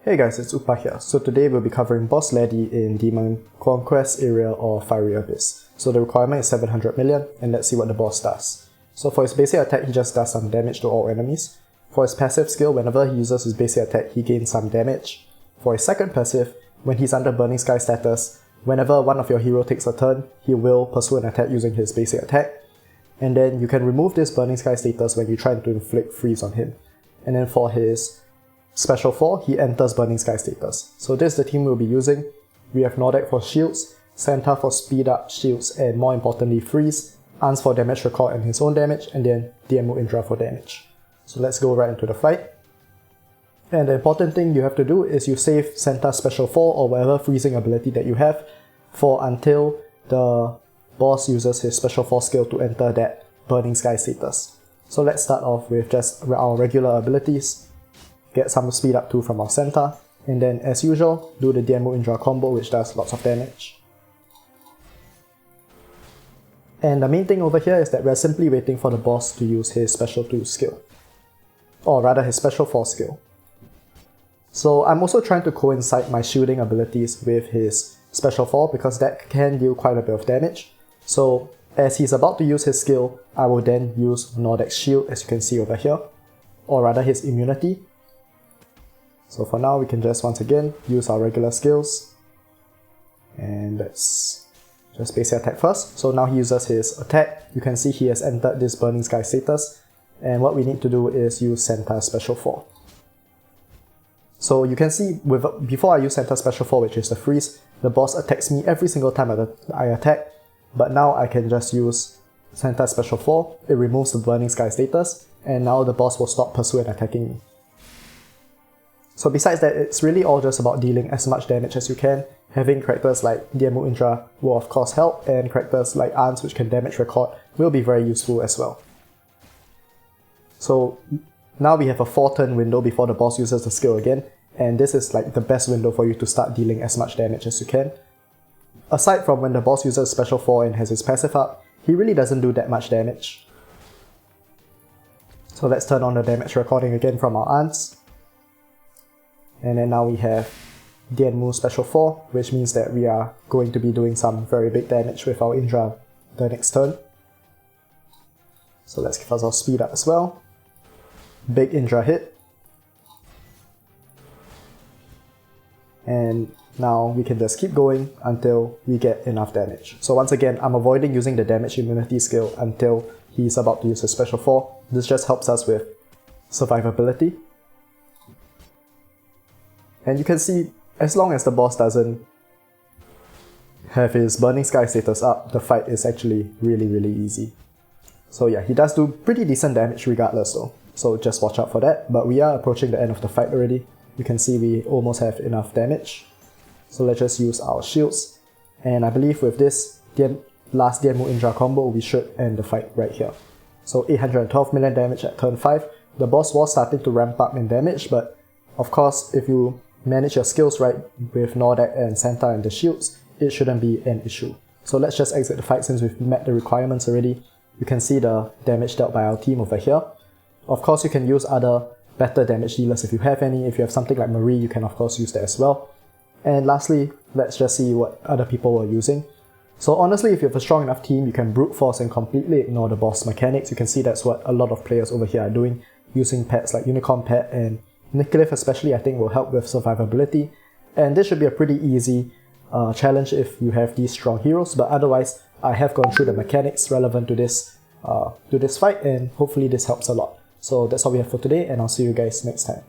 Hey guys, it's Upa here. So today we'll be covering Boss Leddy in Demon Conquest area or Fiery Abyss. So the requirement is 700 million, and let's see what the boss does. So for his basic attack, he just does some damage to all enemies. For his passive skill, whenever he uses his basic attack, he gains some damage. For his second passive, when he's under Burning Sky status, whenever one of your hero takes a turn, he will pursue an attack using his basic attack. And then you can remove this Burning Sky status when you try to inflict freeze on him. And then for his Special 4, he enters Burning Sky status. So this is the team we'll be using. We have Nordic for shields, Santa for speed up shields, and more importantly freeze, Ans for damage record and his own damage, and then DMO Indra for damage. So let's go right into the fight. And the important thing you have to do is you save Santa's Special 4 or whatever freezing ability that you have for until the boss uses his Special 4 skill to enter that Burning Sky status. So let's start off with just our regular abilities. Get some speed up 2 from our Santa, and then as usual, do the DMO Indra combo which does lots of damage. And the main thing over here is that we're simply waiting for the boss to use his Special 2 skill. Or rather his Special 4 skill. So I'm also trying to coincide my shielding abilities with his Special 4 because that can deal quite a bit of damage. So as he's about to use his skill, I will then use Nordic's shield as you can see over here. Or rather his immunity. So for now, we can just once again use our regular skills. And let's just basic attack first. So now he uses his attack. You can see he has entered this Burning Sky status. And what we need to do is use Santa's Special 4. So you can see before I use Santa's Special 4, which is the freeze, the boss attacks me every single time I attack. But now I can just use Santa's Special 4. It removes the Burning Sky status. And now the boss will stop pursuing and attacking me. So besides that, it's really all just about dealing as much damage as you can. Having characters like DMO Indra will of course help, and characters like Ans which can damage record will be very useful as well. So now we have a 4-turn window before the boss uses the skill again, and this is like the best window for you to start dealing as much damage as you can. Aside from when the boss uses Special 4 and has his passive up, he really doesn't do that much damage. So let's turn on the damage recording again from our Ans. And then now we have DMO Special 4, which means that we are going to be doing some very big damage with our Indra the next turn. So let's give us our speed up as well. Big Indra hit. And now we can just keep going until we get enough damage. So once again, I'm avoiding using the damage immunity skill until he's about to use his Special 4. This just helps us with survivability. And you can see, as long as the boss doesn't have his Burning Sky status up, the fight is actually really easy. So yeah, he does do pretty decent damage regardless though, so just watch out for that. But we are approaching the end of the fight already. You can see we almost have enough damage. So let's just use our shields. And I believe with this last DMO Indra combo, we should end the fight right here. So 812 million damage at turn 5. The boss was starting to ramp up in damage, but of course, if you manage your skills right with Nordic and Santa and the shields, it shouldn't be an issue. So let's just exit the fight since we've met the requirements already. You can see the damage dealt by our team over here. Of course, you can use other better damage dealers if you have any. If you have something like Marie, you can of course use that as well. And lastly, let's just see what other people were using. So honestly, if you have a strong enough team, you can brute force and completely ignore the boss mechanics. You can see that's what a lot of players over here are doing, using pets like Unicorn Pet and Nicolith especially, I think will help with survivability, and this should be a pretty easy challenge if you have these strong heroes, but otherwise I have gone through the mechanics relevant to this fight, and hopefully this helps a lot. So that's all we have for today, and I'll see you guys next time.